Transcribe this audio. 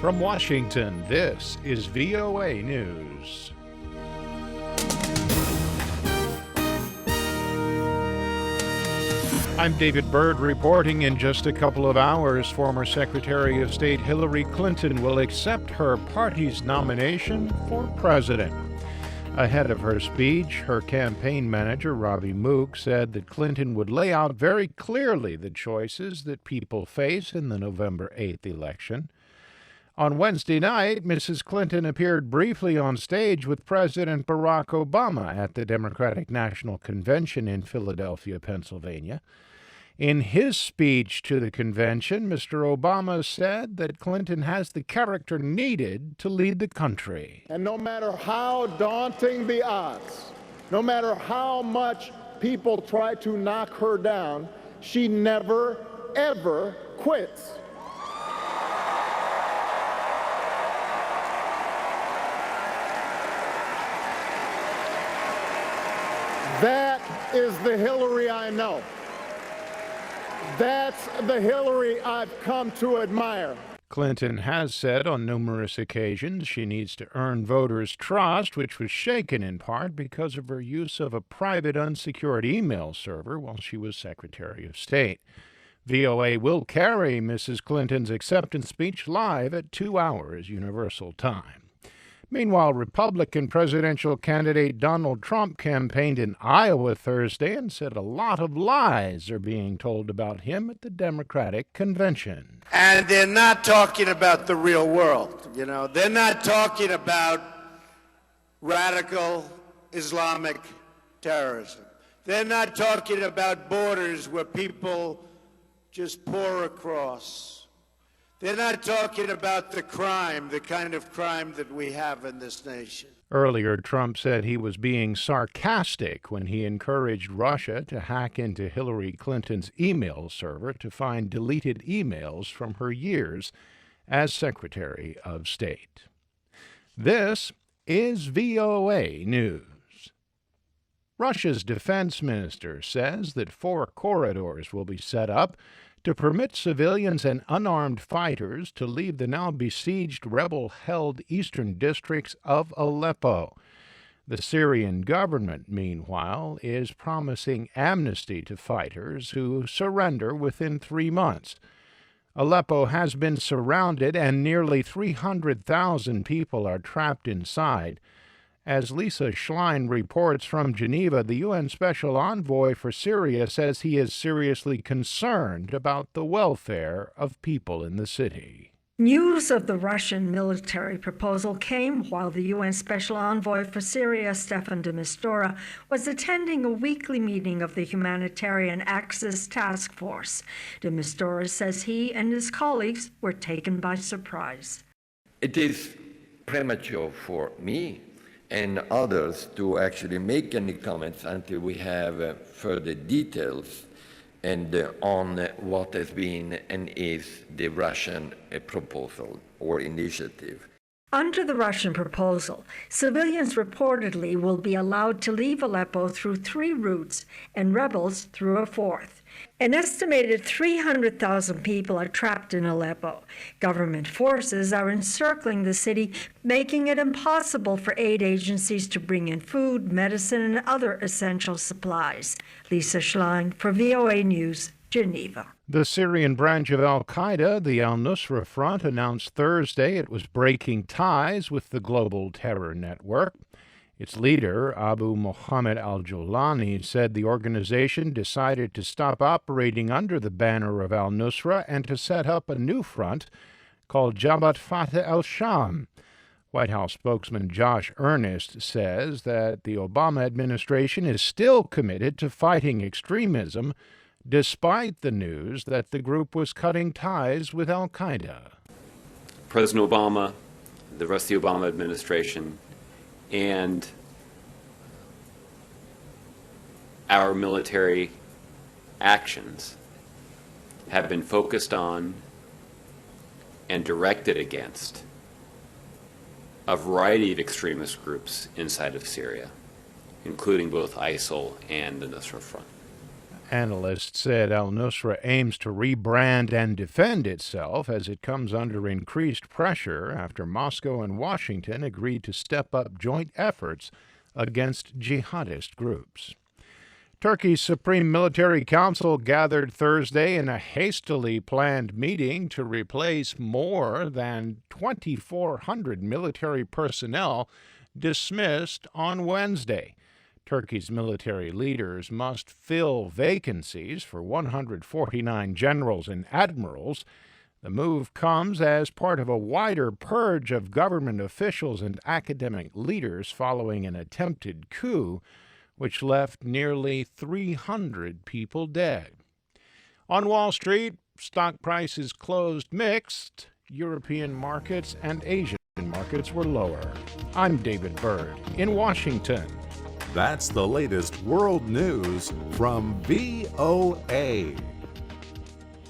From Washington, this is VOA News. I'm David Byrd reporting. In just a couple of hours, former Secretary of State Hillary Clinton will accept her party's nomination for president. Ahead of her speech, her campaign manager, Robby Mook, said that Clinton would lay out very clearly the choices that people face in the November 8th election. On Wednesday night, Mrs. Clinton appeared briefly on stage with President Barack Obama at the Democratic National Convention in Philadelphia, Pennsylvania. In his speech to the convention, Mr. Obama said that Clinton has the character needed to lead the country. And no matter how daunting the odds, no matter how much people try to knock her down, she never, ever quits. That is the Hillary I know. That's the Hillary I've come to admire. Clinton has said on numerous occasions she needs to earn voters' trust, which was shaken in part because of her use of a private unsecured email server while she was Secretary of State. VOA will carry Mrs. Clinton's acceptance speech live at 2 hours Universal Time. Meanwhile, Republican presidential candidate Donald Trump campaigned in Iowa Thursday and said a lot of lies are being told about him at the Democratic convention. And they're not talking about the real world, They're not talking about radical Islamic terrorism. They're not talking about borders where people just pour across. They're not talking about the crime, the kind of crime that we have in this nation. Earlier, Trump said he was being sarcastic when he encouraged Russia to hack into Hillary Clinton's email server to find deleted emails from her years as Secretary of State. This is VOA News. Russia's defense minister says that 4 corridors will be set up to permit civilians and unarmed fighters to leave the now-besieged rebel-held eastern districts of Aleppo. The Syrian government, meanwhile, is promising amnesty to fighters who surrender within 3 months. Aleppo has been surrounded and nearly 300,000 people are trapped inside. As Lisa Schlein reports from Geneva, the UN Special Envoy for Syria says he is seriously concerned about the welfare of people in the city. News of the Russian military proposal came while the UN Special Envoy for Syria, Staffan de Mistura, was attending a weekly meeting of the Humanitarian Access Task Force. De Mistura says he and his colleagues were taken by surprise. It is premature for me and others to actually make any comments until we have further details and on what has been and is the Russian proposal or initiative. Under the Russian proposal, civilians reportedly will be allowed to leave Aleppo through 3 routes and rebels through a 4th. An estimated 300,000 people are trapped in Aleppo. Government forces are encircling the city, making it impossible for aid agencies to bring in food, medicine, and other essential supplies. Lisa Schlein for VOA News, Geneva. The Syrian branch of al-Qaeda, the al-Nusra Front, announced Thursday it was breaking ties with the global terror network. Its leader, Abu Mohammed al-Jolani, said the organization decided to stop operating under the banner of al-Nusra and to set up a new front called Jabhat Fateh al-Sham. White House spokesman Josh Earnest says that the Obama administration is still committed to fighting extremism, despite the news that the group was cutting ties with al-Qaeda. President Obama, the rest of the Obama administration, and our military actions have been focused on and directed against a variety of extremist groups inside of Syria, including both ISIL and the Nusra Front. Analysts said al-Nusra aims to rebrand and defend itself as it comes under increased pressure after Moscow and Washington agreed to step up joint efforts against jihadist groups. Turkey's Supreme Military Council gathered Thursday in a hastily planned meeting to replace more than 2,400 military personnel dismissed on Wednesday. Turkey's military leaders must fill vacancies for 149 generals and admirals. The move comes as part of a wider purge of government officials and academic leaders following an attempted coup, which left nearly 300 people dead. On Wall Street, stock prices closed mixed. European markets and Asian markets were lower. I'm David Byrd in Washington. That's the latest world news from VOA.